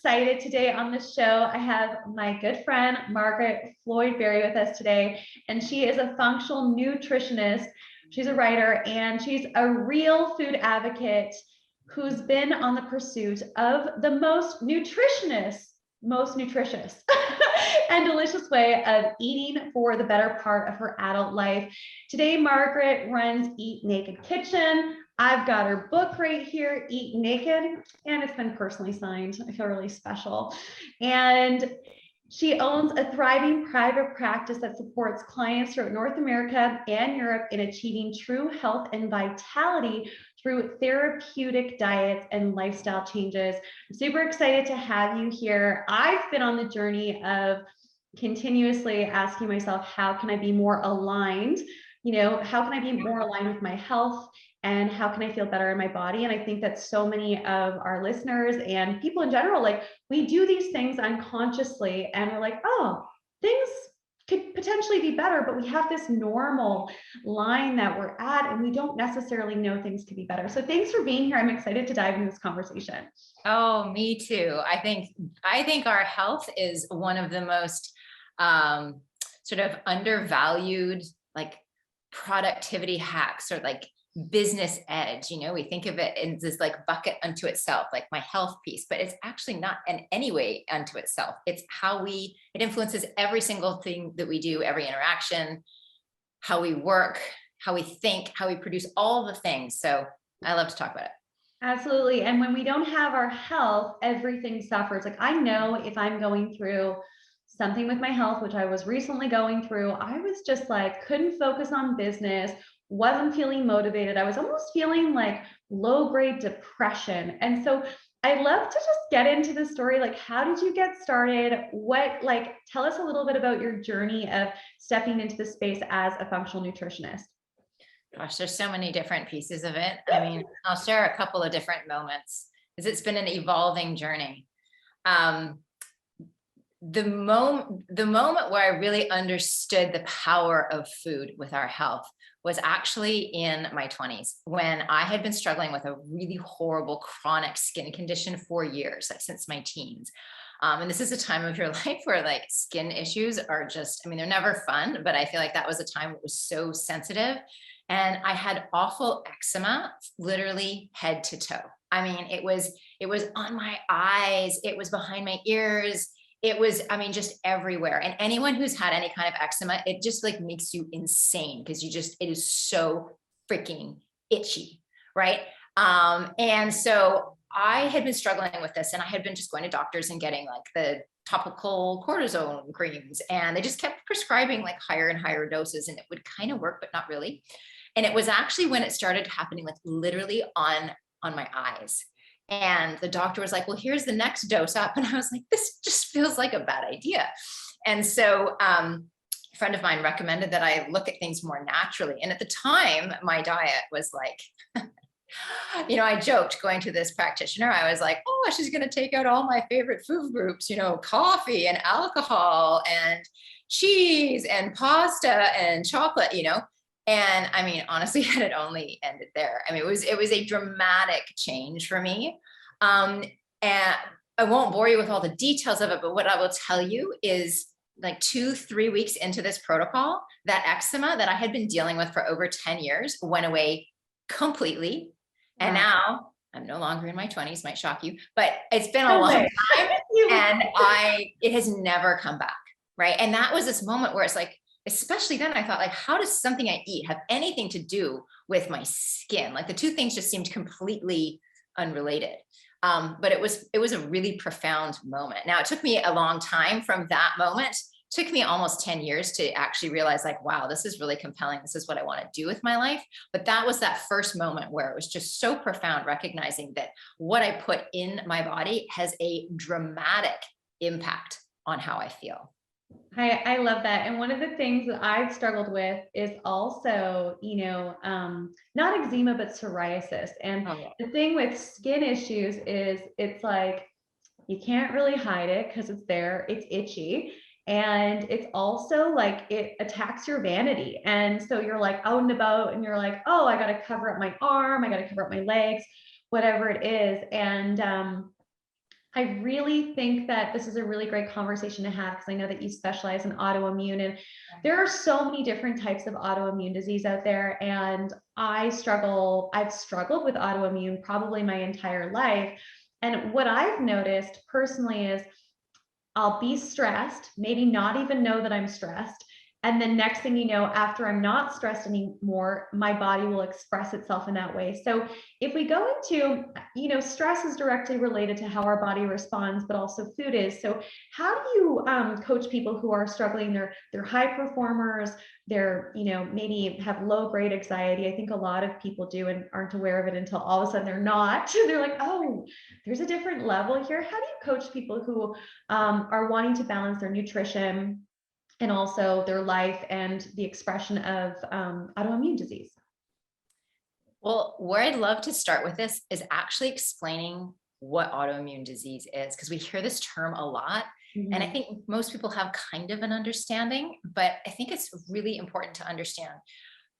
excited today on the show. I have my good friend, Margaret Floyd Barry, with us today, and she is a functional nutritionist. She's a writer, and she's a real food advocate who's been on the pursuit of the most nutritious and delicious way of eating for the better part of her adult life. Today, Margaret runs Eat Naked Kitchen. I've got her book right here, Eat Naked, and it's been personally signed. I feel really special. And she owns a thriving private practice that supports clients throughout North America and Europe in achieving true health and vitality through therapeutic diets and lifestyle changes. I'm super excited to have you here. I've been on the journey of continuously asking myself, how can I be more aligned? How can I be more aligned with my health? And how can I feel better in my body? And I think that so many of our listeners and people in general, like, we do these things unconsciously and we're like, oh, things could potentially be better, but we have this normal line that we're at and we don't necessarily know things could be better. So thanks for being here. I'm excited to dive into this conversation. Oh, me too. I think our health is one of the most sort of undervalued, like, productivity hacks or like business edge. We think of it in this like bucket unto itself, like my health piece, but it's actually not in any way unto itself. It's it influences every single thing that we do, every interaction, how we work, how we think, how we produce, all the things. So I love to talk about it. Absolutely. And when we don't have our health, everything suffers. Like, I know if I'm going through something with my health, which I was recently going through, I was just like, couldn't focus on business, wasn't feeling motivated. I was almost feeling like low-grade depression. And so I'd love to just get into the story. Like, how did you get started? Tell us a little bit about your journey of stepping into the space as a functional nutritionist. Gosh, there's so many different pieces of it. I mean, I'll share a couple of different moments because it's been an evolving journey. The moment where I really understood the power of food with our health was actually in my 20s, when I had been struggling with a really horrible chronic skin condition for years, like since my teens. And this is a time of your life where like skin issues are just, I mean, they're never fun, but I feel like that was a time that was so sensitive. And I had awful eczema, literally head to toe. I mean, it was on my eyes, it was behind my ears. It was, I mean, just everywhere. And anyone who's had any kind of eczema, it just like makes you insane because it is so freaking itchy, right? And so I had been struggling with this, and I had been just going to doctors and getting like the topical cortisone creams, and they just kept prescribing like higher and higher doses, and it would kind of work, but not really. And it was actually when it started happening, like literally on my eyes. And the doctor was like, well, here's the next dose up. And I was like, this just feels like a bad idea. And so a friend of mine recommended that I look at things more naturally. And at the time, my diet was like, I joked going to this practitioner. I was like, oh, she's going to take out all my favorite food groups, coffee and alcohol and cheese and pasta and chocolate, And I mean, honestly, had it only ended there. I mean, it was a dramatic change for me. And I won't bore you with all the details of it, but what I will tell you is like 2-3 weeks into this protocol, that eczema that I had been dealing with for over 10 years went away completely. Wow. And now I'm no longer in my 20s, might shock you, but it's been a long time and it has never come back. Right. And that was this moment where it's like, especially then I thought, like, how does something I eat have anything to do with my skin? Like the two things just seemed completely unrelated. But it was a really profound moment. Now, it took me a long time from that moment. It took me almost 10 years to actually realize, like, wow, this is really compelling. This is what I want to do with my life. But that was that first moment where it was just so profound, recognizing that what I put in my body has a dramatic impact on how I feel. I love that. And one of the things that I've struggled with is also, not eczema, but psoriasis. And the thing with skin issues is it's like, you can't really hide it because it's there, it's itchy. And it's also like, it attacks your vanity. And so you're like out and about and you're like, oh, I got to cover up my arm. I got to cover up my legs, whatever it is. And, I really think that this is a really great conversation to have, because I know that you specialize in autoimmune, and there are so many different types of autoimmune disease out there. And I've struggled with autoimmune probably my entire life. And what I've noticed personally is I'll be stressed, maybe not even know that I'm stressed. And then next thing you know, after I'm not stressed anymore, my body will express itself in that way. So if we go into, stress is directly related to how our body responds, but also food is. So how do you coach people who are struggling? They're high performers. They're, maybe have low grade anxiety. I think a lot of people do and aren't aware of it until all of a sudden they're not. They're like, oh, there's a different level here. How do you coach people who are wanting to balance their nutrition and also their life and the expression of autoimmune disease? Well, where I'd love to start with this is actually explaining what autoimmune disease is, because we hear this term a lot. And I think most people have kind of an understanding, but I think it's really important to understand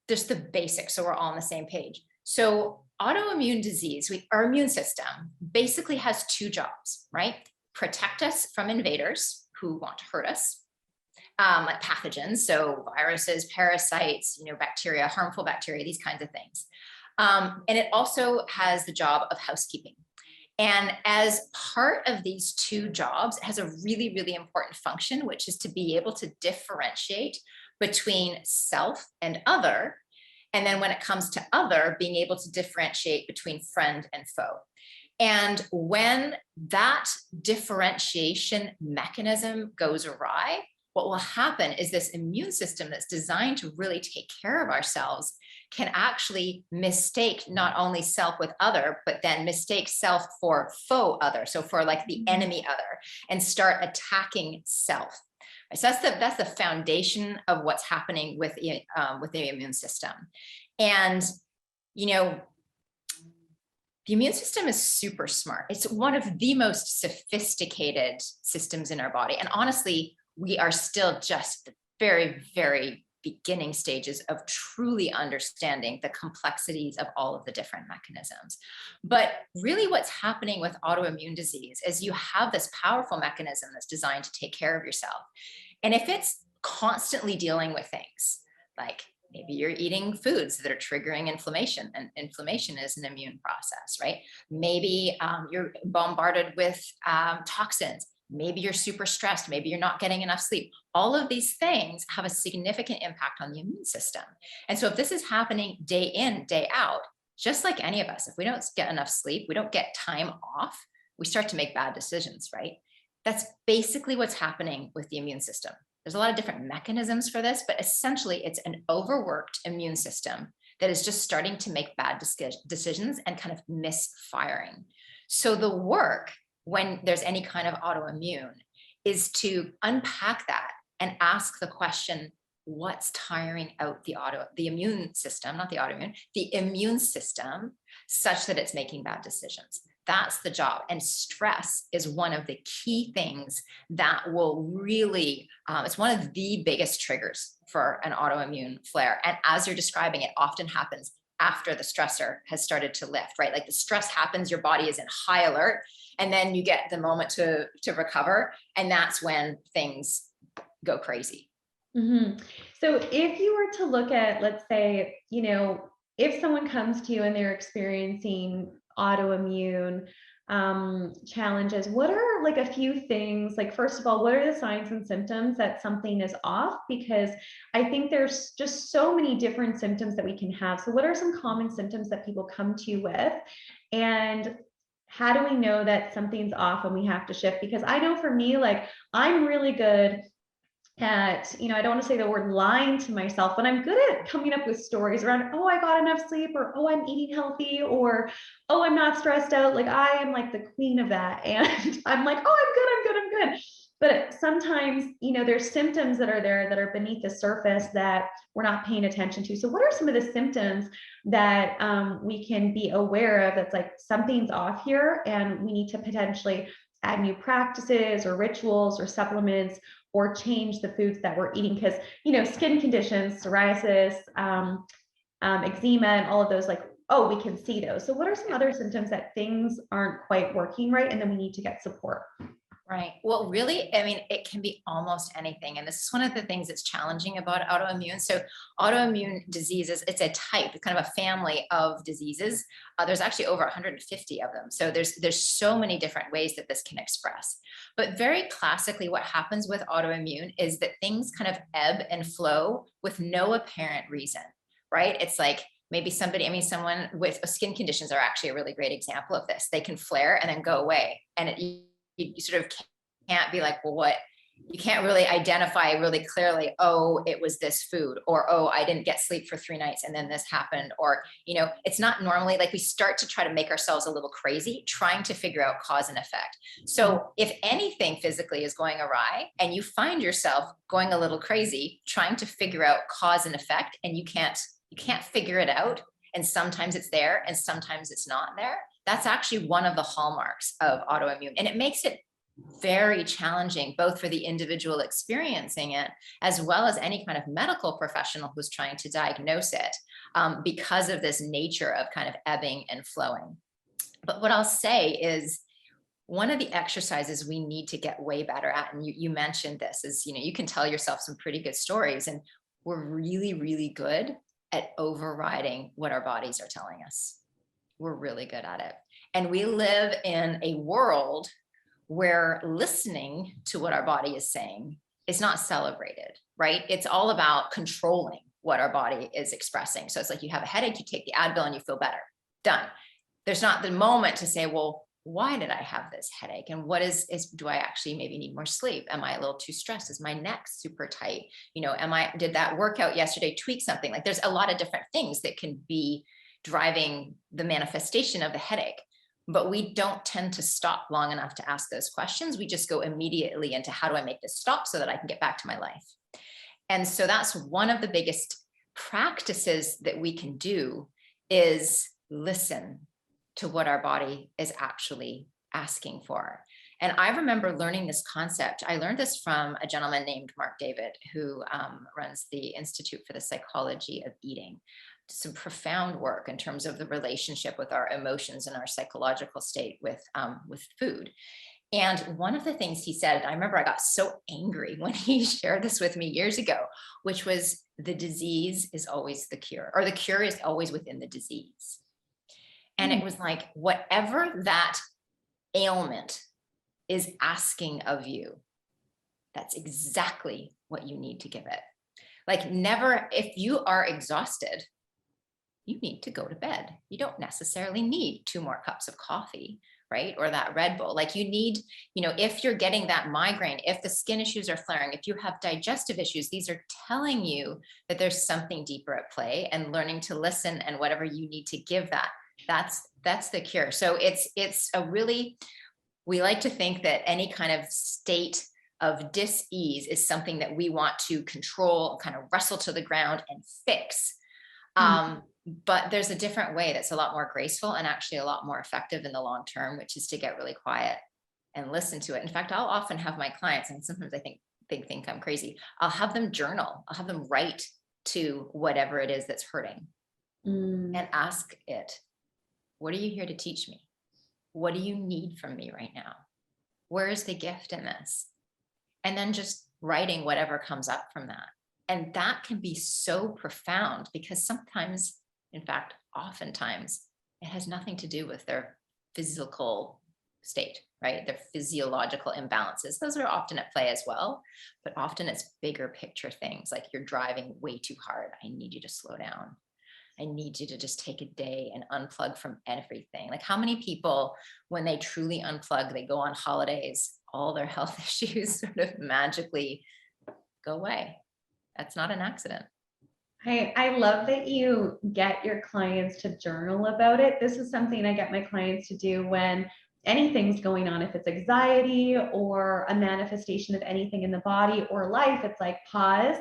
just the basics so we're all on the same page. So autoimmune disease, our immune system basically has two jobs, right? Protect us from invaders who want to hurt us, like pathogens, so viruses, parasites, bacteria, harmful bacteria, these kinds of things. And it also has the job of housekeeping. And as part of these two jobs, it has a really, really important function, which is to be able to differentiate between self and other. And then when it comes to other, being able to differentiate between friend and foe. And when that differentiation mechanism goes awry, what will happen is this immune system that's designed to really take care of ourselves can actually mistake not only self with other, but then mistake self for foe other. So for like the enemy other, and start attacking self. So that's the foundation of what's happening with the immune system. And, the immune system is super smart. It's one of the most sophisticated systems in our body. And honestly, we are still just the very, very beginning stages of truly understanding the complexities of all of the different mechanisms. But really what's happening with autoimmune disease is you have this powerful mechanism that's designed to take care of yourself. And if it's constantly dealing with things like maybe you're eating foods that are triggering inflammation, and inflammation is an immune process, right? Maybe you're bombarded with toxins. Maybe you're super stressed. Maybe you're not getting enough sleep. All of these things have a significant impact on the immune system. And so if this is happening day in, day out, just like any of us, if we don't get enough sleep, we don't get time off, we start to make bad decisions, right? That's basically what's happening with the immune system. There's a lot of different mechanisms for this, but essentially it's an overworked immune system that is just starting to make bad decisions and kind of misfiring. So the work when there's any kind of autoimmune is to unpack that and ask the question, what's tiring out the immune system, not the autoimmune, the immune system, such that it's making bad decisions. That's the job. And stress is one of the key things that will really, it's one of the biggest triggers for an autoimmune flare. And as you're describing, it often happens after the stressor has started to lift, right? Like the stress happens, your body is in high alert, and then you get the moment to recover. And that's when things go crazy. Mm-hmm. So if you were to look at, let's say, if someone comes to you and they're experiencing autoimmune challenges, what are like a few things, like, first of all, what are the signs and symptoms that something is off? Because I think there's just so many different symptoms that we can have. So what are some common symptoms that people come to you with? And how do we know that something's off and we have to shift? Because I know for me, like, I'm really good at, I don't want to say the word lying to myself, but I'm good at coming up with stories around, oh, I got enough sleep, or, oh, I'm eating healthy, or, oh, I'm not stressed out. Like, I am like the queen of that. And I'm like, oh, I'm good. But sometimes, there's symptoms that are there that are beneath the surface that we're not paying attention to. So what are some of the symptoms that we can be aware of that's like something's off here and we need to potentially add new practices or rituals or supplements, or change the foods that we're eating? Because, skin conditions, psoriasis, eczema, and all of those, like, oh, we can see those. So what are some other symptoms that things aren't quite working right and then we need to get support? Right. Well, really, I mean, it can be almost anything. And this is one of the things that's challenging about autoimmune. So autoimmune diseases, it's a type, it's kind of a family of diseases. There's actually over 150 of them. So there's so many different ways that this can express. But very classically, what happens with autoimmune is that things kind of ebb and flow with no apparent reason, right? It's like, maybe somebody, I mean, someone with skin conditions are actually a really great example of this. They can flare and then go away. And you sort of can't be like, well, what, you can't really identify really clearly, oh, it was this food, or, oh, I didn't get sleep for 3 nights and then this happened. Or, it's not normally like we start to try to make ourselves a little crazy, trying to figure out cause and effect. So if anything physically is going awry and you find yourself going a little crazy, trying to figure out cause and effect, and you can't figure it out, and sometimes it's there and sometimes it's not there, that's actually one of the hallmarks of autoimmune. And it makes it very challenging, both for the individual experiencing it, as well as any kind of medical professional who's trying to diagnose it, because of this nature of kind of ebbing and flowing. But what I'll say is, one of the exercises we need to get way better at, and you mentioned this, is, you can tell yourself some pretty good stories, and we're really, really good at overriding what our bodies are telling us. We're really good at it. And we live in a world where listening to what our body is saying is not celebrated, right? It's all about controlling what our body is expressing. So it's like, you have a headache, you take the Advil and you feel better. Done. There's not the moment to say, well, why did I have this headache? And what do I actually maybe need more sleep? Am I a little too stressed? Is my neck super tight? Did that workout yesterday tweak something? Like, there's a lot of different things that can be driving the manifestation of the headache, but we don't tend to stop long enough to ask those questions. We just go immediately into, how do I make this stop so that I can get back to my life? And so that's one of the biggest practices that we can do, is listen to what our body is actually asking for. And I remember learning this concept. I learned this from a gentleman named Mark David, who runs the Institute for the Psychology of Eating. Some profound work in terms of the relationship with our emotions and our psychological state with food. And one of the things he said, I remember I got so angry when he shared this with me years ago, which was, the disease is always the cure, or the cure is always within the disease. And it was like, whatever that ailment is asking of you, that's exactly what you need to give it. Like, never, if you are exhausted, you need to go to bed. You don't necessarily need 2 more cups of coffee, right? Or that Red Bull. Like, you need, if you're getting that migraine, if the skin issues are flaring, if you have digestive issues, these are telling you that there's something deeper at play, and learning to listen, and whatever you need to give that's the cure. So it's a really, we like to think that any kind of state of dis-ease is something that we want to control, kind of wrestle to the ground and fix. But there's a different way that's a lot more graceful and actually a lot more effective in the long term, which is to get really quiet and listen to it. In fact, I'll often have my clients, and sometimes I think they think I'm crazy, I'll have them journal. I'll have them write to whatever it is that's hurting, and ask it, what are you here to teach me? What do you need from me right now? Where is the gift in this? And then just writing whatever comes up from that. And that can be so profound, because sometimes, in fact, oftentimes, it has nothing to do with their physical state, right? Their physiological imbalances. Those are often at play as well, but often it's bigger picture things, like, you're driving way too hard. I need you to slow down. I need you to just take a day and unplug from everything. Like, how many people, when they truly unplug, they go on holidays, all their health issues sort of magically go away? That's not an accident. I love that you get your clients to journal about it. This is something I get my clients to do when anything's going on. If it's anxiety or a manifestation of anything in the body or life, it's like, pause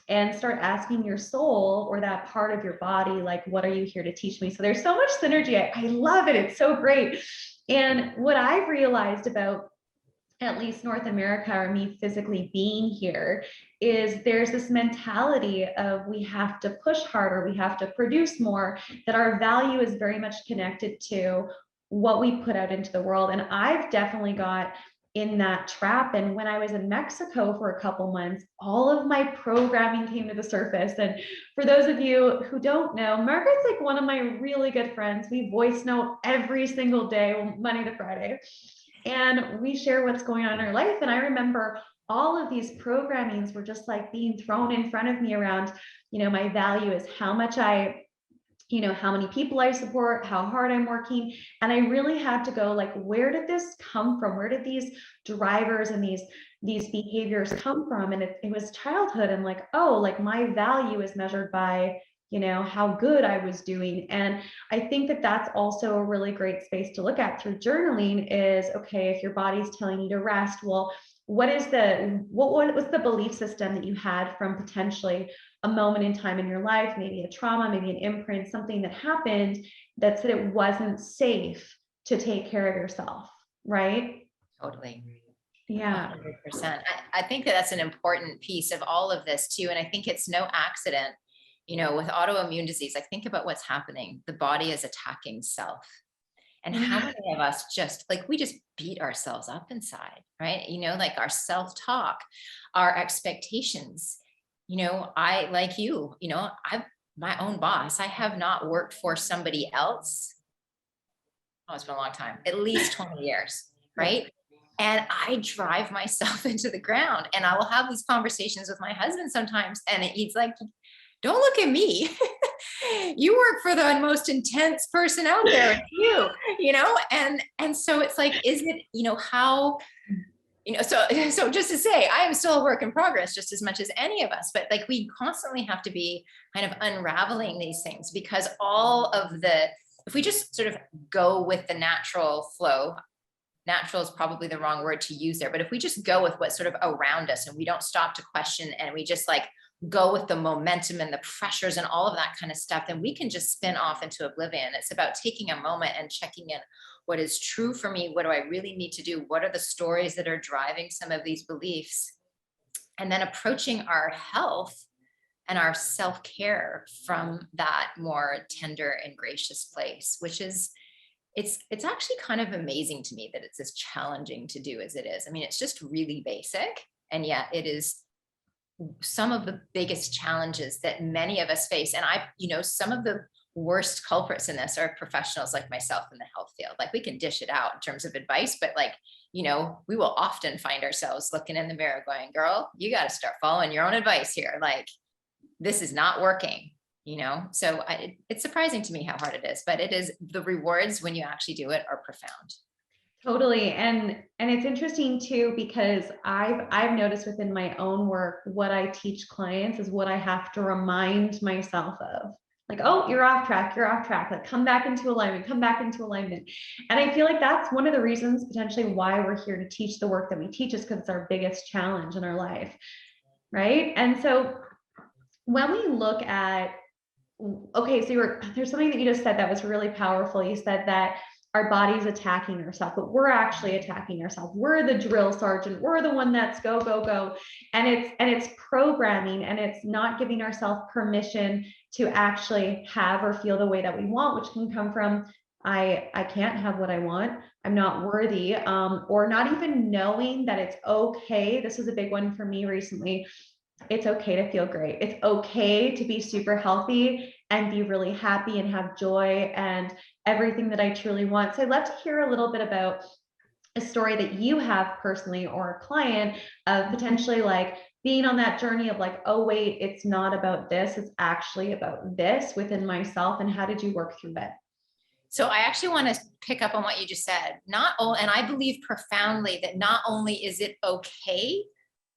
and start asking your soul, or that part of your body, like, what are you here to teach me? So there's so much synergy. I love it. It's so great. And what I've realized about at least North America, or me physically being here, is there's this mentality of we have to push harder, we have to produce more, that our value is very much connected to what we put out into the world. And I've definitely got in that trap. And when I was in Mexico for a couple months, all of my programming came to the surface. And for those of you who don't know, Margaret's like one of my really good friends. We voice note every single day, Monday to Friday, and we share what's going on in our life. And I remember all of these programmings were just like being thrown in front of me around, my value is how much how many people I support, how hard I'm working. And I really had to go like, where did this come from? Where did these drivers and these behaviors come from? And it was childhood, and like, oh, like my value is measured by, how good I was doing. And I think that that's also a really great space to look at through journaling is, okay, if your body's telling you to rest, well, what was the belief system that you had from potentially a moment in time in your life, maybe a trauma, maybe an imprint, something that happened that said it wasn't safe to take care of yourself, right? Totally. Yeah. 100%. I think that that's an important piece of all of this too. And I think it's no accident, with autoimmune disease, I think about what's happening. The body is attacking self. And how many of us we just beat ourselves up inside, right? Like our self-talk, our expectations. I, like I'm my own boss. I have not worked for somebody else. Oh, it's been a long time, at least 20 years, right? And I drive myself into the ground, and I will have these conversations with my husband sometimes. And he's like, don't look at me. You work for the most intense person out there. It's and so it's like, is it, how, so just to say, I am still a work in progress just as much as any of us, but like we constantly have to be kind of unraveling these things, because if we just sort of go with the natural flow, natural is probably the wrong word to use there, but if we just go with what's sort of around us and we don't stop to question, and we just like go with the momentum and the pressures and all of that kind of stuff, then we can just spin off into oblivion. It's about taking a moment and checking in. What is true for me? What do I really need to do? What are the stories that are driving some of these beliefs? And then approaching our health and our self-care from that more tender and gracious place, which is, it's actually kind of amazing to me that it's as challenging to do as it is. I mean, it's just really basic, and yet it is some of the biggest challenges that many of us face. And some of the worst culprits in this are professionals like myself in the health field. Like we can dish it out in terms of advice, but we will often find ourselves looking in the mirror going, girl, you got to start following your own advice here. Like this is not working, So it's surprising to me how hard it is, but it is. The rewards when you actually do it are profound. Totally. And it's interesting too, because I've noticed within my own work, what I teach clients is what I have to remind myself of. Like, oh, you're off track. Like come back into alignment. And I feel like that's one of the reasons potentially why we're here to teach the work that we teach, is because it's our biggest challenge in our life. Right. And so when we look at, okay, so there's something that you just said that was really powerful. You said that our body's attacking ourselves, but we're actually attacking ourselves. We're the drill sergeant. We're the one that's go, go, go. And it's programming, and it's not giving ourselves permission to actually have or feel the way that we want, which can come from, I can't have what I want. I'm not worthy, or not even knowing that it's okay. This was a big one for me recently. It's okay to feel great. It's okay to be super healthy and be really happy and have joy and everything that I truly want. So I'd love to hear a little bit about a story that you have personally, or a client, of potentially like being on that journey of like, oh, wait, it's not about this. It's actually about this within myself. And how did you work through it? So I actually want to pick up on what you just said. And I believe profoundly that not only is it okay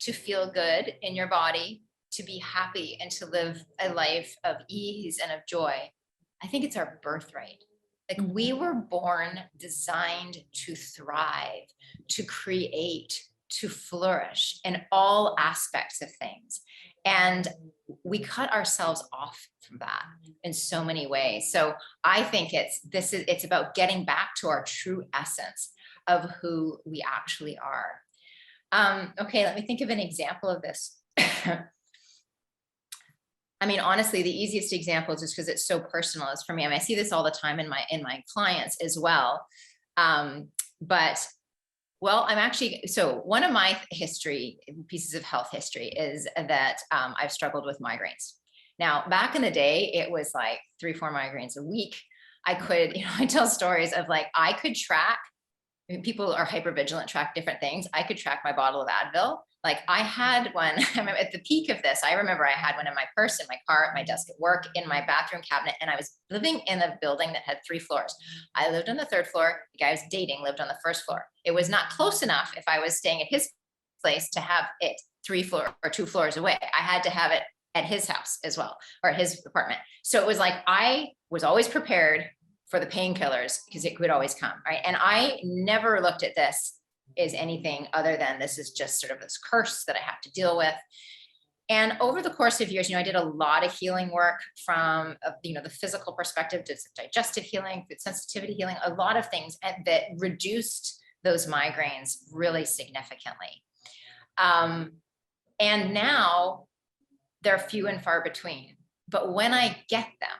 to feel good in your body, to be happy, and to live a life of ease and of joy, I think it's our birthright. Like we were born designed to thrive, to create, to flourish in all aspects of things. And we cut ourselves off from that in so many ways. So I think it's about getting back to our true essence of who we actually are. Okay, let me think of an example of this. I mean, honestly, the easiest example, just because it's so personal, is for me. I mean, I see this all the time in my clients as well. But well, I'm actually, so one of my pieces of health history is that I've struggled with migraines. Now, back in the day, it was like 3-4 migraines a week. I could, I tell stories of like, I could track, people are hypervigilant, track different things. I could track my bottle of Advil. Like I had one, I remember at the peak of this, I remember I had one in my purse, in my car, at my desk at work, in my bathroom cabinet. And I was living in a building that had 3 floors. I lived on the 3rd floor. The guy I was dating lived on the 1st floor. It was not close enough if I was staying at his place to have it 2 floors away. I had to have it at his house as well, or his apartment. So it was like, I was always prepared for the painkillers because it could always come, right? And I never looked at this as anything other than this is just sort of this curse that I have to deal with. And over the course of years, I did a lot of healing work from, the physical perspective, did some digestive healing, food sensitivity healing, a lot of things that reduced those migraines really significantly. And now they're few and far between, but when I get them,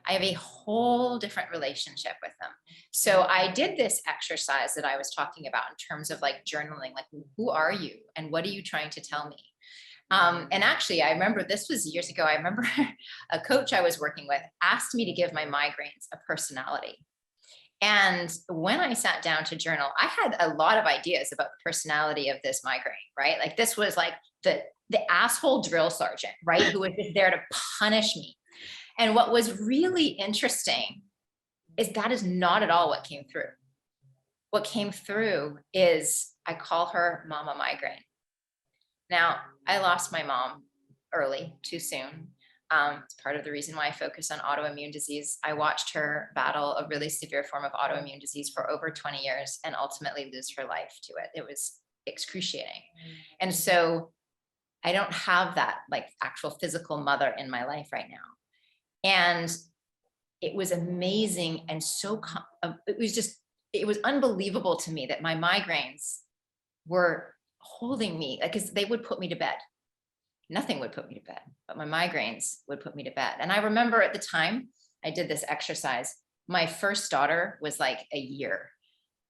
I have a whole different relationship with them. So I did this exercise that I was talking about in terms of like journaling, like, who are you and what are you trying to tell me? And actually, I remember this was years ago. I remember a coach I was working with asked me to give my migraines a personality. And when I sat down to journal, I had a lot of ideas about the personality of this migraine, right? Like this was like the asshole drill sergeant, right? Who was just there to punish me. And what was really interesting is that is not at all what came through. What came through is I call her Mama Migraine. Now, I lost my mom early, too soon. It's part of the reason why I focus on autoimmune disease. I watched her battle a really severe form of autoimmune disease for over 20 years and ultimately lose her life to it. It was excruciating. And so I don't have that like actual physical mother in my life right now. And it was amazing. And it was unbelievable to me that my migraines were holding me, like, because they would put me to bed. Nothing would put me to bed, but my migraines would put me to bed. And I remember at the time I did this exercise, my first daughter was like a year.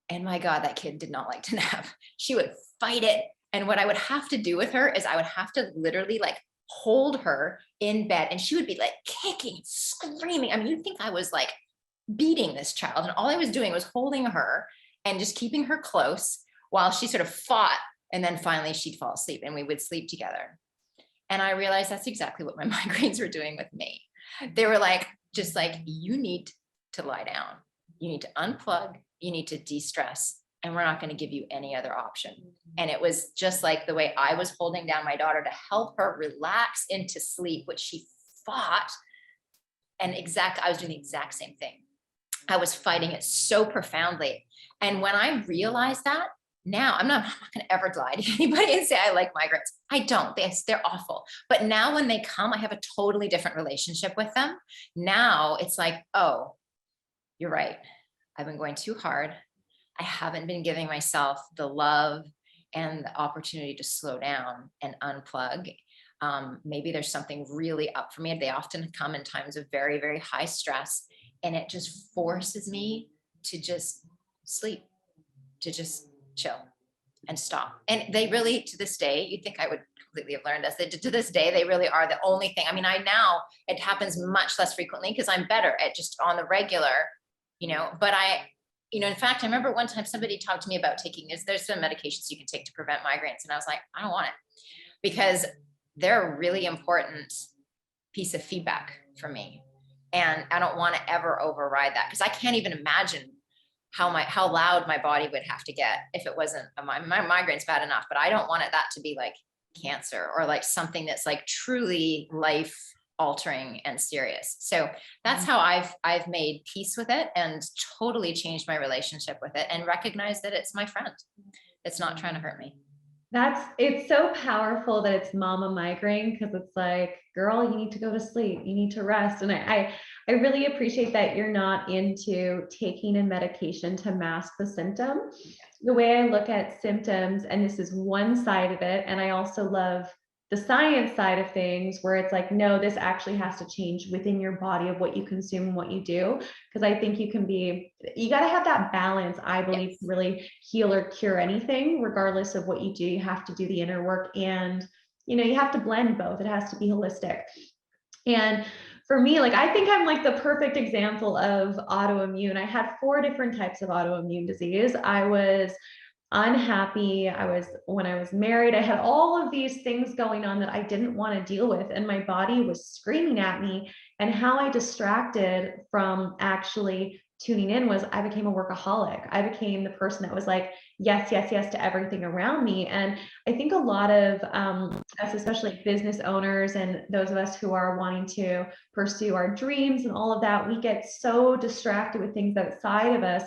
And my God, that kid did not like to nap. She would fight it. And what I would have to do with her is I would have to literally like hold her in bed and she would be like kicking, screaming. I mean, you'd think I was like beating this child. And all I was doing was holding her and just keeping her close while she sort of fought. And then finally she'd fall asleep and we would sleep together. And I realized that's exactly what my migraines were doing with me. They were like, just like, you need to lie down. You need to unplug. You need to de-stress. And we're not going to give you any other option. And it was just like the way I was holding down my daughter to help her relax into sleep, which she fought. And I was doing the exact same thing. I was fighting it so profoundly. And when I realized that, now I'm not going to ever lie to anybody and say I like migraines. I don't. They're awful. But now when they come, I have a totally different relationship with them. Now it's like, oh, you're right. I've been going too hard. I haven't been giving myself the love and the opportunity to slow down and unplug. Maybe there's something really up for me. They often come in times of very, very high stress, and it just forces me to just sleep, to just chill and stop. And they really, to this day, you'd think I would completely have learned this. To this day, they really are the only thing. I mean, it happens much less frequently because I'm better at just on the regular, but in fact, I remember one time somebody talked to me about there's some medications you can take to prevent migraines. And I was like, I don't want it because they're a really important piece of feedback for me. And I don't want to ever override that because I can't even imagine how loud my body would have to get if it wasn't my migraine's bad enough, but I don't want that to be like cancer or like something that's like truly life altering and serious. So that's how I've made peace with it and totally changed my relationship with it and recognized that it's my friend. It's not trying to hurt me. It's so powerful that it's mama migraine, because it's like, girl, you need to go to sleep, you need to rest. And I really appreciate that you're not into taking a medication to mask the symptom. The way I look at symptoms, and this is one side of it, and I also love the science side of things, where it's like, no, this actually has to change within your body of what you consume and what you do. Because I think you got to have that balance, I believe, Yes. to really heal or cure anything, regardless of what you do. You have to do the inner work, and you have to blend both. It has to be holistic. And for me, like, I think I'm like the perfect example of autoimmune. I had 4 different types of autoimmune disease. I was unhappy. When I was married, I had all of these things going on that I didn't want to deal with. And my body was screaming at me. And how I distracted from actually tuning in was I became a workaholic. I became the person that was like, yes, yes, yes to everything around me. And I think a lot of us, especially business owners and those of us who are wanting to pursue our dreams and all of that, we get so distracted with things outside of us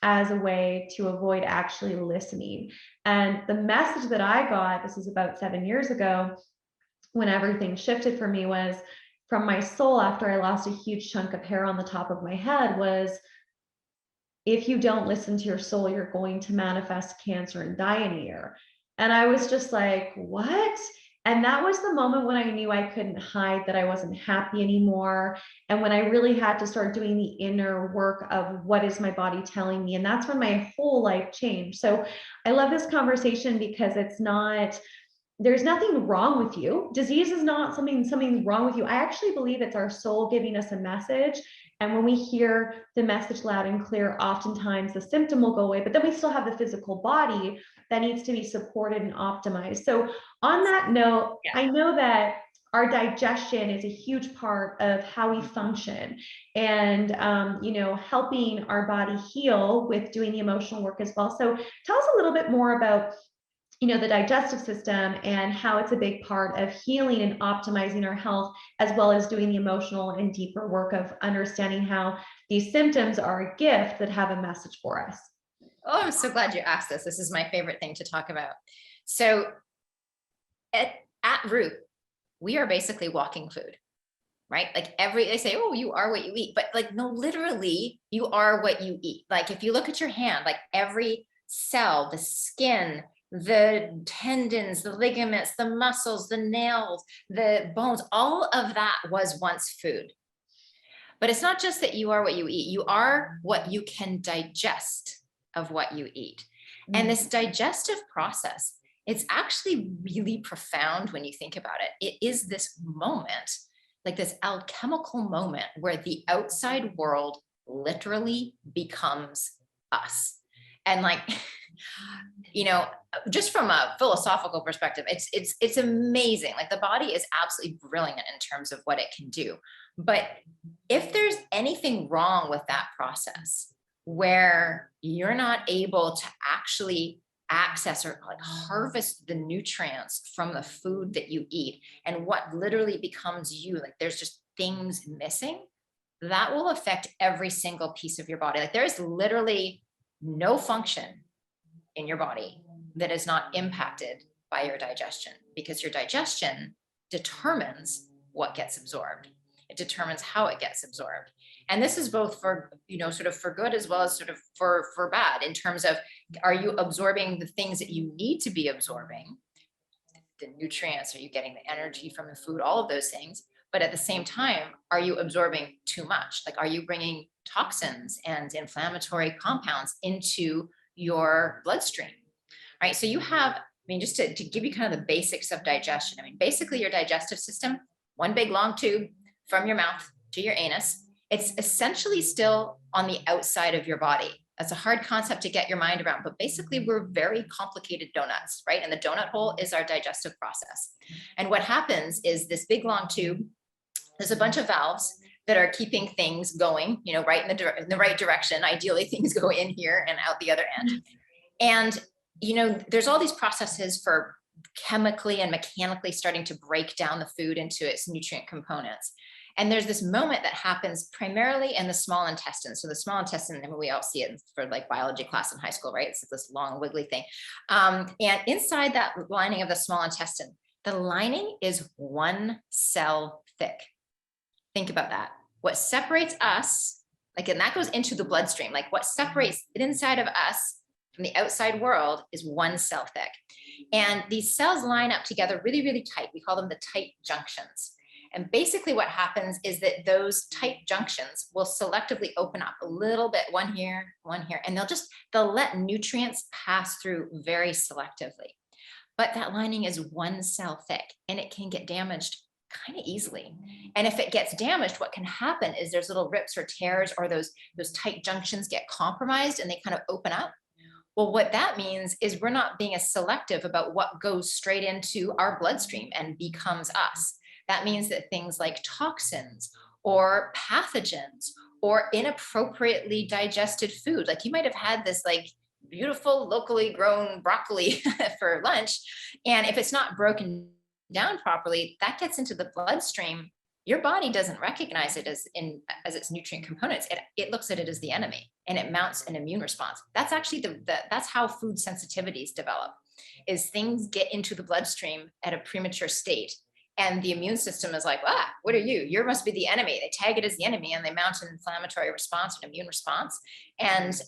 as a way to avoid actually listening. And the message that I got, this is about 7 years ago, when everything shifted for me, was from my soul after I lost a huge chunk of hair on the top of my head, was, if you don't listen to your soul, you're going to manifest cancer and die in a year. And I was just like, what? And that was the moment when I knew I couldn't hide that I wasn't happy anymore. And when I really had to start doing the inner work of what is my body telling me. And that's when my whole life changed. So I love this conversation, because there's nothing wrong with you. Disease is not something's wrong with you. I actually believe it's our soul giving us a message. And when we hear the message loud and clear, oftentimes the symptom will go away, but then we still have the physical body that needs to be supported and optimized. So on that note, I know that our digestion is a huge part of how we function, and helping our body heal with doing the emotional work as well. So tell us a little bit more about the digestive system and how it's a big part of healing and optimizing our health, as well as doing the emotional and deeper work of understanding how these symptoms are a gift that have a message for us. Oh, I'm so glad you asked this. This is my favorite thing to talk about. So at root, we are basically walking food, right? Like they say, oh, you are what you eat, but like, no, literally you are what you eat. Like if you look at your hand, like every cell, the skin, the tendons, the ligaments, the muscles, the nails, the bones, all of that was once food. But it's not just that you are what you eat, you are what you can digest of what you eat. And this digestive process, it's actually really profound when you think about it. It is this moment, like this alchemical moment, where the outside world literally becomes us. And like, just from a philosophical perspective, it's amazing. Like the body is absolutely brilliant in terms of what it can do. But if there's anything wrong with that process, where you're not able to actually access or like harvest the nutrients from the food that you eat, and what literally becomes you, like there's just things missing, that will affect every single piece of your body. Like there's literally no function in your body that is not impacted by your digestion, because your digestion determines what gets absorbed. It determines how it gets absorbed. And this is both for, sort of for good, as well as sort of for bad, in terms of, are you absorbing the things that you need to be absorbing? The nutrients, are you getting the energy from the food, all of those things? But at the same time, are you absorbing too much? Like, are you bringing toxins and inflammatory compounds into your bloodstream? Right. So you have, just to give you kind of the basics of digestion. Basically your digestive system, one big long tube from your mouth to your anus. It's essentially still on the outside of your body. That's a hard concept to get your mind around, but basically we're very complicated donuts, right? And the donut hole is our digestive process. And what happens is this big long tube, there's a bunch of valves that are keeping things going, right in the right direction. Ideally, things go in here and out the other end. And, there's all these processes for chemically and mechanically starting to break down the food into its nutrient components. And there's this moment that happens primarily in the small intestine. So the small intestine, and we all see it for like biology class in high school, right? It's this long wiggly thing. And inside that lining of the small intestine, the lining is 1 cell thick. Think about that. What separates us, like, and that goes into the bloodstream, like what separates it inside of us from the outside world is 1 cell thick. And these cells line up together really, really tight. We call them the tight junctions. And basically what happens is that those tight junctions will selectively open up a little bit, one here, and they'll let nutrients pass through very selectively. But that lining is 1 cell thick, and it can get damaged kind of easily. And if it gets damaged, what can happen is there's little rips or tears, or those tight junctions get compromised and they kind of open up. Well, what that means is we're not being as selective about what goes straight into our bloodstream and becomes us. That means that things like toxins or pathogens or inappropriately digested food, like you might have had this like beautiful locally grown broccoli for lunch, and if it's not broken down properly, that gets into the bloodstream. Your body doesn't recognize it as its nutrient components. It looks at it as the enemy, and it mounts an immune response. That's actually that's how food sensitivities develop, is things get into the bloodstream at a premature state. And the immune system is like, what are you? You must be the enemy. They tag it as the enemy, and they mount an inflammatory response, an immune response. And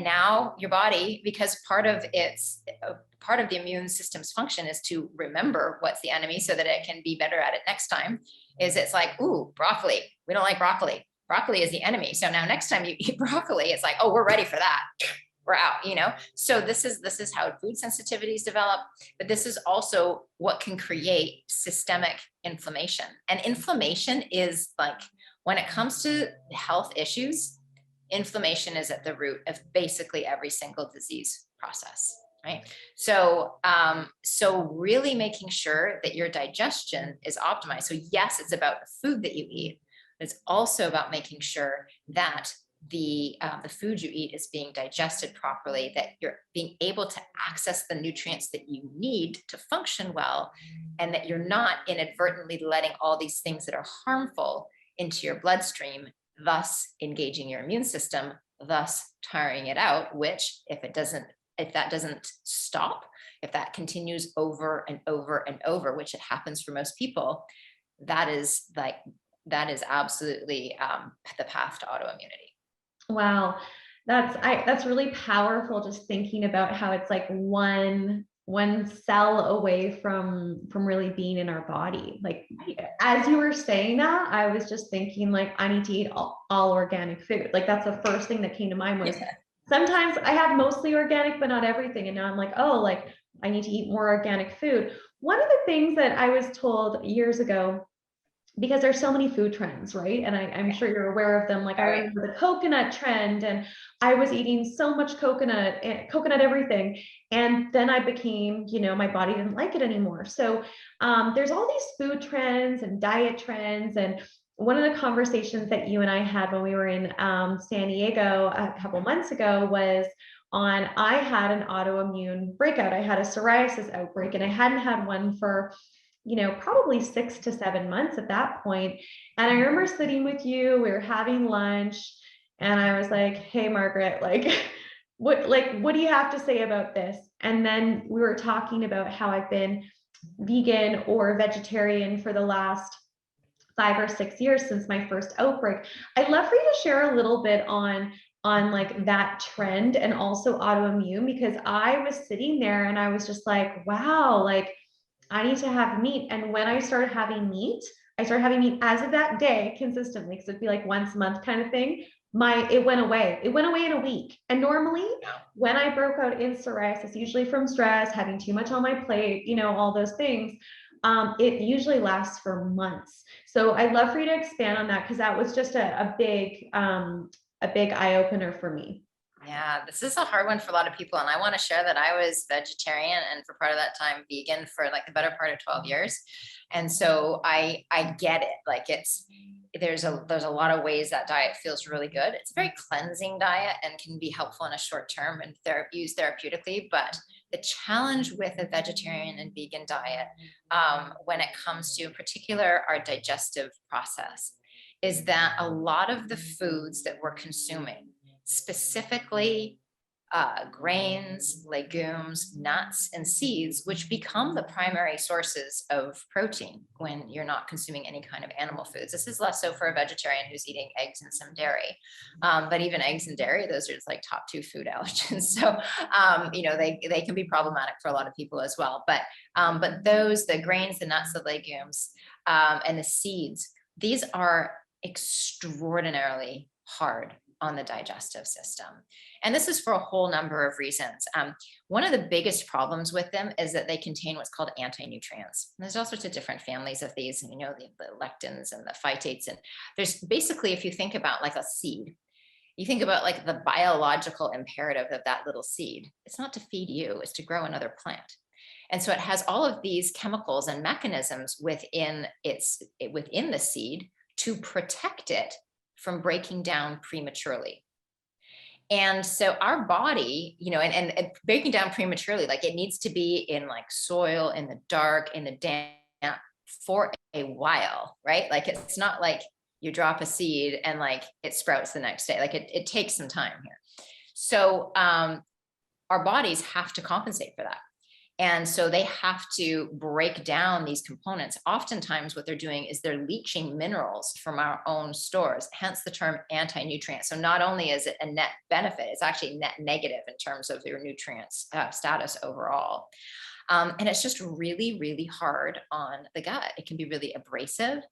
now your body, because part of the immune system's function is to remember what's the enemy so that it can be better at it next time, is it's like, ooh, broccoli. We don't like broccoli. Broccoli is the enemy. So now next time you eat broccoli, it's like, oh, we're ready for that. We're out, So this is how food sensitivities develop, but this is also what can create systemic inflammation. And inflammation is like, when it comes to health issues, inflammation is at the root of basically every single disease process, right? So really making sure that your digestion is optimized. So yes, it's about the food that you eat, but it's also about making sure that the food you eat is being digested properly, that you're being able to access the nutrients that you need to function well, and that you're not inadvertently letting all these things that are harmful into your bloodstream, thus engaging your immune system, thus tiring it out, which if that doesn't stop, if that continues over and over and over, which it happens for most people, that is absolutely the path to autoimmunity. Wow, that's really powerful. Just thinking about how it's like one cell away from really being in our body. Like, as you were saying that, I was just thinking like, I need to eat all organic food. Like, that's the first thing that came to mind was, sometimes I have mostly organic, but not everything. And now I'm like, oh, like I need to eat more organic food. One of the things that I was told years ago, because there's so many food trends, right? And I'm sure you're aware of them. Like, I remember the coconut trend, and I was eating so much coconut everything. And then I became, my body didn't like it anymore. So there's all these food trends and diet trends. And one of the conversations that you and I had when we were in San Diego a couple months ago was on, I had an autoimmune breakout. I had a psoriasis outbreak, and I hadn't had one for probably 6 to 7 months at that point. And I remember sitting with you, we were having lunch, and I was like, hey, Margaret, what do you have to say about this? And then we were talking about how I've been vegan or vegetarian for the last 5 or 6 years since my first outbreak. I'd love for you to share a little bit on like that trend and also autoimmune, because I was sitting there and I was just like, wow, like, I need to have meat. And when I started having meat, as of that day consistently, because it'd be like once a month kind of thing. It went away. It went away in a week. And normally when I broke out in psoriasis, usually from stress, having too much on my plate, all those things, it usually lasts for months. So I'd love for you to expand on that, because that was just a big eye opener for me. Yeah, this is a hard one for a lot of people. And I want to share that I was vegetarian and for part of that time vegan for like the better part of 12 years. And so I get it. Like, there's a lot of ways that diet feels really good. It's a very cleansing diet and can be helpful in a short term and used therapeutically, but The challenge with a vegetarian and vegan diet, when it comes to, in particular, our digestive process, is that a lot of the foods that we're consuming, specifically grains, legumes, nuts, and seeds, which become the primary sources of protein when you're not consuming any kind of animal foods. This is less so for a vegetarian who's eating eggs and some dairy. But even eggs and dairy, those are just like top 2 food allergens. So, they can be problematic for a lot of people as well. But the grains, the nuts, the legumes, and the seeds, these are extraordinarily hard on the digestive system. And this is for a whole number of reasons. One of the biggest problems with them is that they contain what's called anti-nutrients. And there's all sorts of different families of these, the lectins and the phytates. And there's basically, if you think about like a seed, you think about like the biological imperative of that little seed. It's not to feed you, it's to grow another plant. And so it has all of these chemicals and mechanisms within the seed to protect it from breaking down prematurely. And so our body, and breaking down prematurely, like it needs to be in like soil, in the dark, in the damp for a while, right? Like it's not like you drop a seed and like it sprouts the next day. Like it takes some time here. So our bodies have to compensate for that. And so they have to break down these components. Oftentimes what they're doing is they're leaching minerals from our own stores, hence the term anti-nutrient. So not only is it a net benefit, it's actually net negative in terms of your nutrients status overall. And it's just really, really hard on the gut. It can be really abrasive.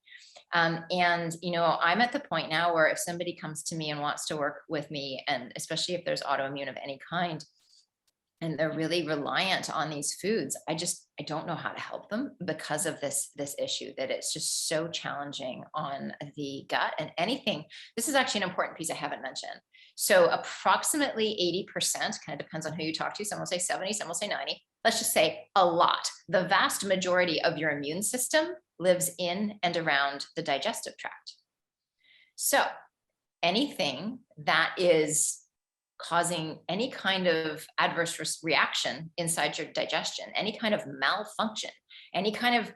I'm at the point now where if somebody comes to me and wants to work with me, and especially if there's autoimmune of any kind, and they're really reliant on these foods, I don't know how to help them because of this issue, that it's just so challenging on the gut. And this is actually an important piece I haven't mentioned. So approximately 80%, kind of depends on who you talk to. Some will say 70, some will say 90. Let's just say a lot. The vast majority of your immune system lives in and around the digestive tract. So anything that is causing any kind of adverse reaction inside your digestion, any kind of malfunction, any kind of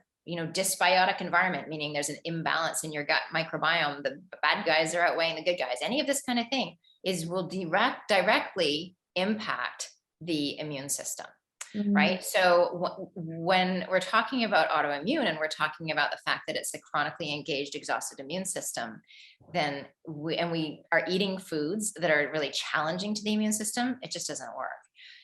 dysbiotic environment, meaning there's an imbalance in your gut microbiome, the bad guys are outweighing the good guys, any of this kind of thing will directly impact the immune system. Mm-hmm. Right. So when we're talking about autoimmune and we're talking about the fact that it's a chronically engaged, exhausted immune system, then we are eating foods that are really challenging to the immune system, it just doesn't work.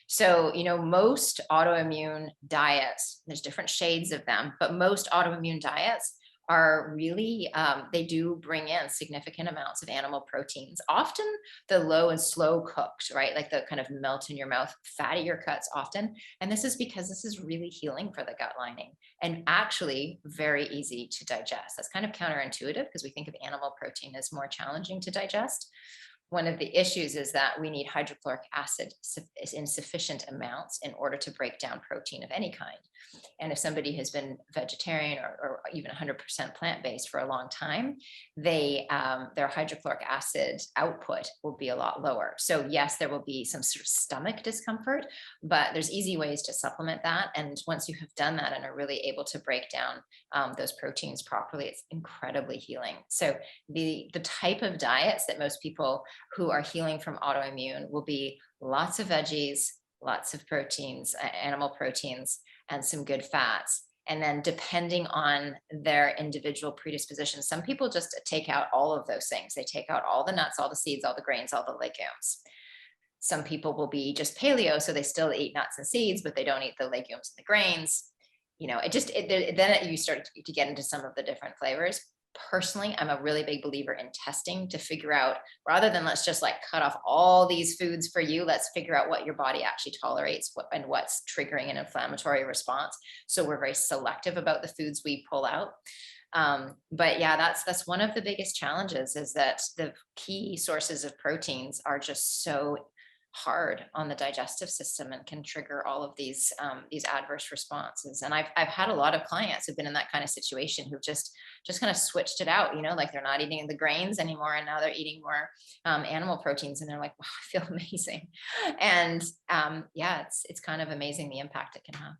So, most autoimmune diets, there's different shades of them, but most autoimmune diets are really, they do bring in significant amounts of animal proteins, often the low and slow cooked, right? Like the kind of melt in your mouth, fattier cuts often. And this is because this is really healing for the gut lining and actually very easy to digest. That's kind of counterintuitive because we think of animal protein as more challenging to digest. One of the issues is that we need hydrochloric acid in sufficient amounts in order to break down protein of any kind. And if somebody has been vegetarian or even 100% plant-based for a long time, their hydrochloric acid output will be a lot lower. So yes, there will be some sort of stomach discomfort, but there's easy ways to supplement that. And once you have done that and are really able to break down those proteins properly, it's incredibly healing. So the type of diets that most people who are healing from autoimmune will be lots of veggies, lots of proteins, animal proteins, and some good fats. And then depending on their individual predisposition, some people just take out all of those things. They take out all the nuts, all the seeds, all the grains, all the legumes. Some people will be just paleo, so they still eat nuts and seeds, but they don't eat the legumes and the grains. Then you start to get into some of the different flavors. Personally, I'm a really big believer in testing to figure out, rather than let's just like cut off all these foods for you, let's figure out what your body actually tolerates and what's triggering an inflammatory response. So we're very selective about the foods we pull out. But yeah, that's one of the biggest challenges, is that the key sources of proteins are just so hard on the digestive system and can trigger all of these adverse responses. And I've had a lot of clients who've been in that kind of situation who've just kind of switched it out, like they're not eating the grains anymore, and now they're eating more animal proteins, and they're like, wow, I feel amazing. And yeah, it's kind of amazing the impact it can have.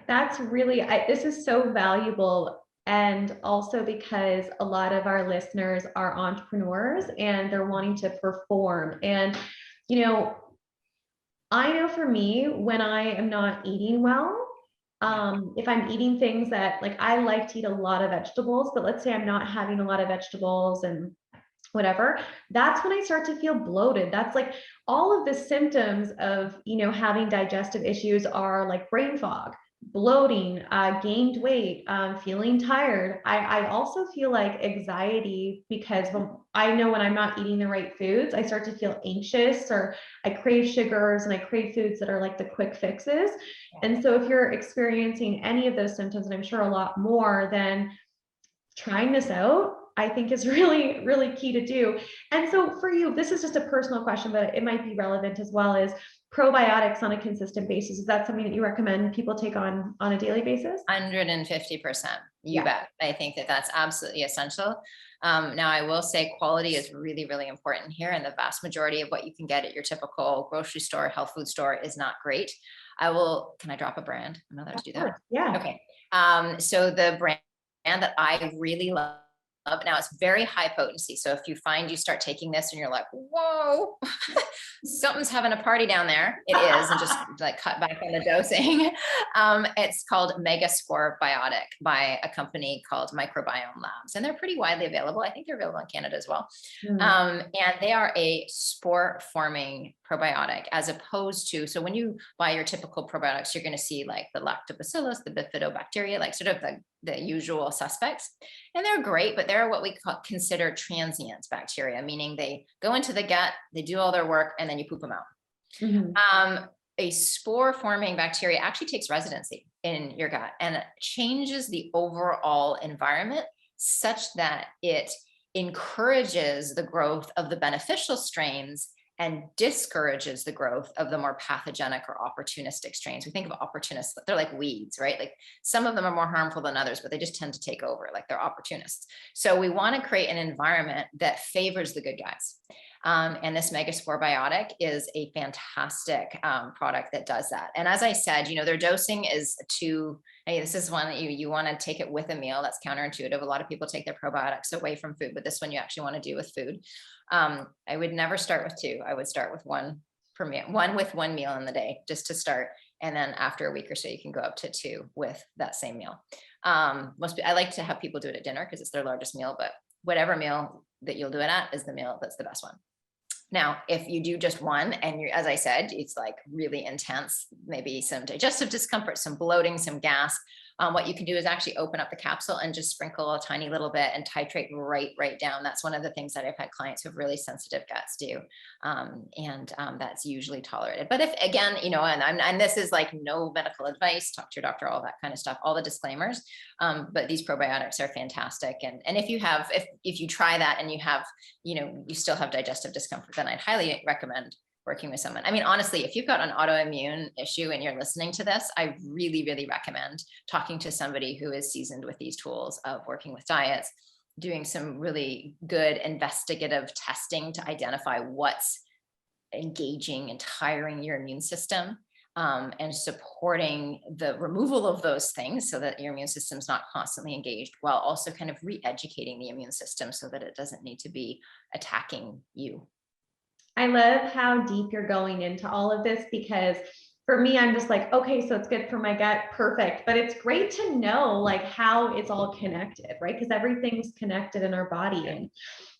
That's really, this is so valuable. And also because a lot of our listeners are entrepreneurs and they're wanting to perform. And, I know for me, when I am not eating well, if I'm eating things that, like, I like to eat a lot of vegetables, but let's say I'm not having a lot of vegetables and whatever, that's when I start to feel bloated. That's like all of the symptoms of, having digestive issues are like brain fog, bloating, gained weight, feeling tired. I also feel like anxiety because I know when I'm not eating the right foods, I start to feel anxious, or I crave sugars and I crave foods that are like the quick fixes. And so if you're experiencing any of those symptoms, and I'm sure a lot more, then trying this out, I think, is really, really key to do. And so for you, this is just a personal question, but it might be relevant as well, as probiotics on a consistent basis. Is that something that you recommend people take on a daily basis? 150%. You bet. I think that's absolutely essential. Now, I will say quality is really, really important here. And the vast majority of what you can get at your typical grocery store, health food store is not great. Can I drop a brand? I'm not allowed to do that. Yeah. Okay. So the brand that I really love, now it's very high potency. So if you find you start taking this and you're like, whoa, something's having a party down there, it is, and just like cut back on the dosing. It's called Megaspore Biotic by a company called Microbiome Labs, and they're pretty widely available. I think they're available in Canada as well. And they are a spore forming probiotic, as opposed to, so when you buy your typical probiotics, you're going to see like the lactobacillus, the bifidobacteria, like sort of the usual suspects. And they're great, but they're what we consider transient bacteria, meaning they go into the gut, they do all their work, and then you poop them out. A spore forming bacteria actually takes residency in your gut and changes the overall environment such that it encourages the growth of the beneficial strains and discourages the growth of the more pathogenic or opportunistic strains. We think of opportunists, they're like weeds, right? Like some of them are more harmful than others, but they just tend to take over, like they're opportunists. So we want to create an environment that favors the good guys. And this Megaspore Biotic is a fantastic product that does that. And as I said, their dosing is this is one that you want to take it with a meal. That's counterintuitive. A lot of people take their probiotics away from food, but this one you actually want to do with food. I would never start with 2. I would start with 1 per meal, 1 with 1 meal in the day, just to start. And then after a week or so, you can go up to 2 with that same meal. I like to have people do it at dinner because it's their largest meal, but whatever meal that you'll do it at is the meal that's the best one. Now, if you do just 1 and you're, as I said, it's like really intense, maybe some digestive discomfort, some bloating, some gas, what you can do is actually open up the capsule and just sprinkle a tiny little bit and titrate right down. That's one of the things that I've had clients who have really sensitive guts do. That's usually tolerated. But if, again, and this is like no medical advice, talk to your doctor, all that kind of stuff, all the disclaimers. But these probiotics are fantastic. And if you try that and you have, you still have digestive discomfort, then I'd highly recommend working with someone. I mean, honestly, if you've got an autoimmune issue and you're listening to this, I really, really recommend talking to somebody who is seasoned with these tools of working with diets, doing some really good investigative testing to identify what's engaging and tiring your immune system, and supporting the removal of those things so that your immune system's not constantly engaged, while also kind of re-educating the immune system so that it doesn't need to be attacking you. I love how deep you're going into all of this, because for me, I'm just like, okay, so it's good for my gut. Perfect. But it's great to know like how it's all connected, right? Because everything's connected in our body.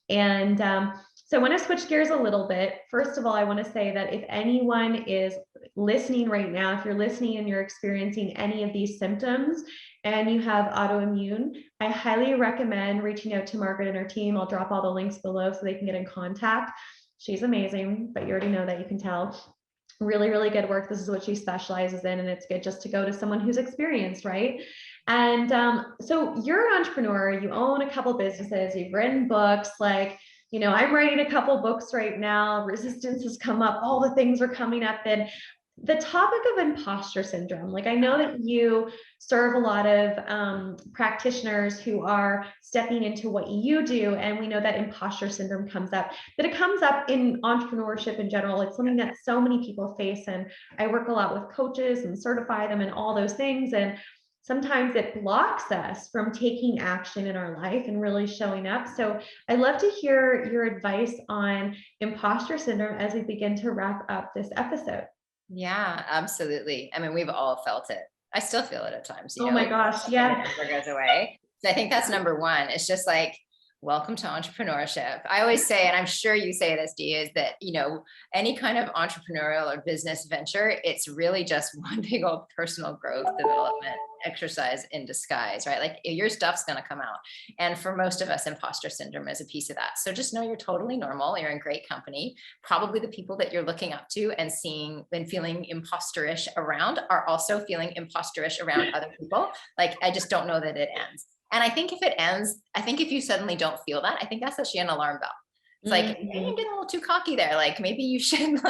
And so I want to switch gears a little bit. First of all, I want to say that if anyone is listening right now, if you're listening and you're experiencing any of these symptoms and you have autoimmune, I highly recommend reaching out to Margaret and her team. I'll drop all the links below so they can get in contact. She's amazing, but you already know that, you can tell. Really, really good work. This is what she specializes in, and it's good just to go to someone who's experienced, right? And so you're an entrepreneur, you own a couple businesses, you've written books, like I'm writing a couple books right now. Resistance has come up. All the things are coming up. And the topic of imposter syndrome, like I know that you serve a lot of practitioners who are stepping into what you do. And we know that imposter syndrome comes up, that it comes up in entrepreneurship in general. It's something that so many people face. And I work a lot with coaches and certify them and all those things. And sometimes it blocks us from taking action in our life and really showing up. So I'd love to hear your advice on imposter syndrome as we begin to wrap up this episode. Yeah, absolutely. I mean, we've all felt it. I still feel it at times, Oh my gosh, yeah. It never goes away. So I think that's number one. It's just like, welcome to entrepreneurship. I always say, and I'm sure you say this, Dee, is that, any kind of entrepreneurial or business venture, it's really just one big old personal growth development exercise in disguise, right? Like your stuff's going to come out. And for most of us, imposter syndrome is a piece of that. So just know you're totally normal. You're in great company. Probably the people that you're looking up to and seeing and feeling imposterish around are also feeling imposterish around other people. Like, I just don't know that it ends. And I think if it ends, I think if you suddenly don't feel that, I think that's actually an alarm bell. It's like, maybe you're getting a little too cocky there. Like maybe you should not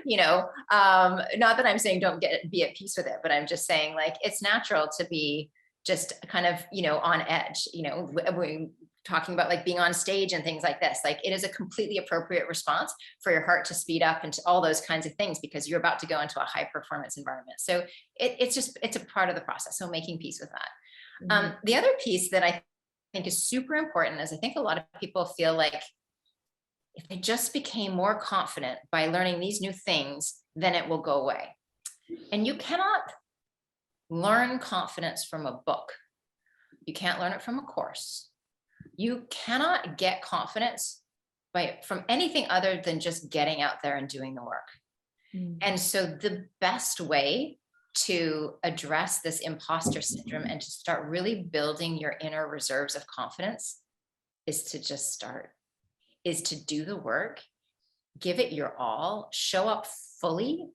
that I'm saying don't be at peace with it, but I'm just saying like, it's natural to be just kind of, on edge, we're talking about like being on stage and things like this. Like it is a completely appropriate response for your heart to speed up and to all those kinds of things, because you're about to go into a high performance environment. So it's a part of the process. So making peace with that. The other piece that I think is super important is I think a lot of people feel like if they just became more confident by learning these new things, then it will go away. And you cannot learn confidence from a book. You can't learn it from a course. You cannot get confidence from anything other than just getting out there and doing the work. And so the best way to address this imposter syndrome and to start really building your inner reserves of confidence is to just start, is to do the work, give it your all, show up fully.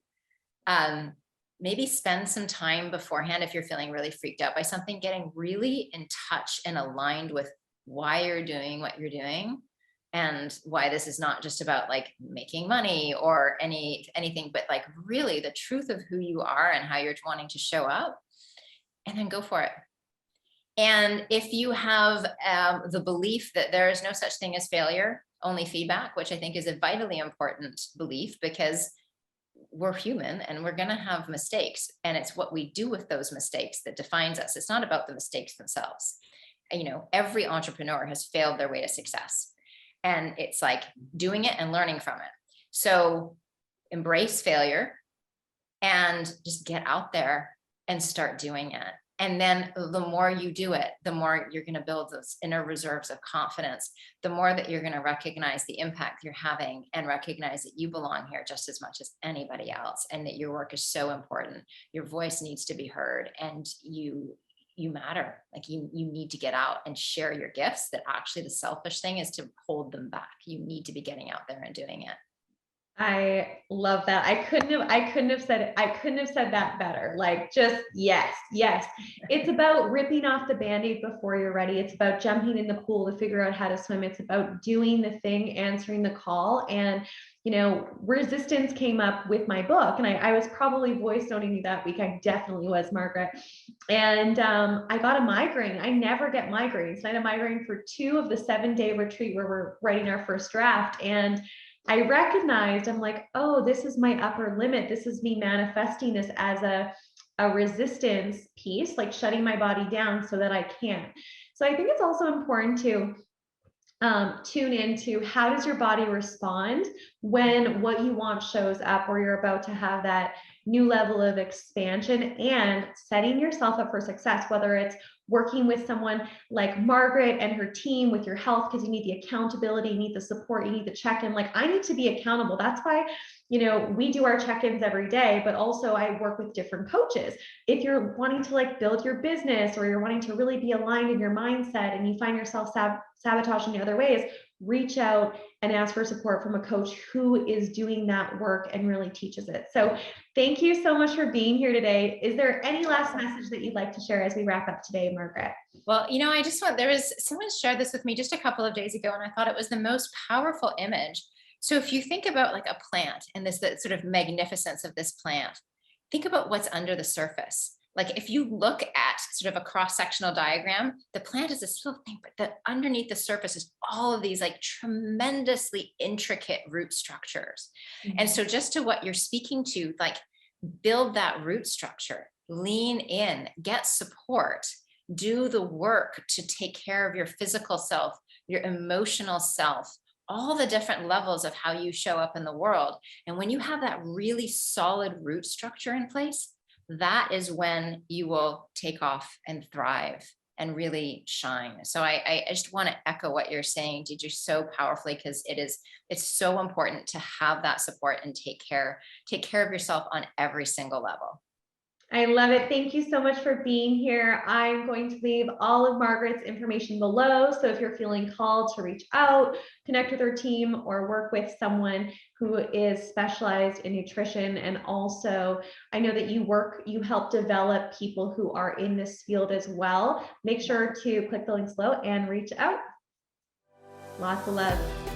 Maybe spend some time beforehand if you're feeling really freaked out by something, getting really in touch and aligned with why you're doing what you're doing and why this is not just about like making money or anything, but like really the truth of who you are and how you're wanting to show up, and then go for it. And if you have the belief that there is no such thing as failure, only feedback, which I think is a vitally important belief, because we're human and we're going to have mistakes, and it's what we do with those mistakes that defines us. It's not about the mistakes themselves. Every entrepreneur has failed their way to success, and it's like doing it and learning from it. So embrace failure and just get out there and start doing it. And then the more you do it, the more you're going to build those inner reserves of confidence, the more that you're going to recognize the impact you're having and recognize that you belong here just as much as anybody else, and that your work is so important. Your voice needs to be heard, and you matter. Like you need to get out and share your gifts, that actually the selfish thing is to hold them back. You need to be getting out there and doing it. I love that. I couldn't have said that better. Like just yes. It's about ripping off the Band-Aid before you're ready. It's about jumping in the pool to figure out how to swim. It's about doing the thing, answering the call. And resistance came up with my book, and I was probably voice noting you that week. I definitely was, Margaret. And I got a migraine. I never get migraines. I had a migraine for 2 of the 7-day retreat where we're writing our first draft. And I recognized, I'm like, oh, this is my upper limit. This is me manifesting this as a resistance piece, like shutting my body down so that I can't. So I think it's also important to tune into how does your body respond when what you want shows up, or you're about to have that new level of expansion, and setting yourself up for success, whether it's working with someone like Margaret and her team with your health, because you need the accountability, you need the support, you need the check-in. Like I need to be accountable. That's why, we do our check-ins every day, but also I work with different coaches. If you're wanting to like build your business, or you're wanting to really be aligned in your mindset and you find yourself sabotaging in other ways, reach out and ask for support from a coach who is doing that work and really teaches it. So thank you so much for being here today. Is there any last message that you'd like to share as we wrap up today, Margaret? Well, I just there was someone shared this with me just a couple of days ago, and I thought it was the most powerful image. So if you think about like a plant and the sort of magnificence of this plant, think about what's under the surface. Like if you look at sort of a cross-sectional diagram, the plant is this little thing, but underneath the surface is all of these like tremendously intricate root structures. And so just to what you're speaking to, like build that root structure, lean in, get support, do the work to take care of your physical self, your emotional self, all the different levels of how you show up in the world. And when you have that really solid root structure in place, that is when you will take off and thrive and really shine. So I just want to echo what you're saying, Deidre, so powerfully, because it's so important to have that support and take care of yourself on every single level. I love it. Thank you so much for being here. I'm going to leave all of Margaret's information below. So if you're feeling called to reach out, connect with her team, or work with someone who is specialized in nutrition, and also I know that you help develop people who are in this field as well, make sure to click the links below and reach out. Lots of love.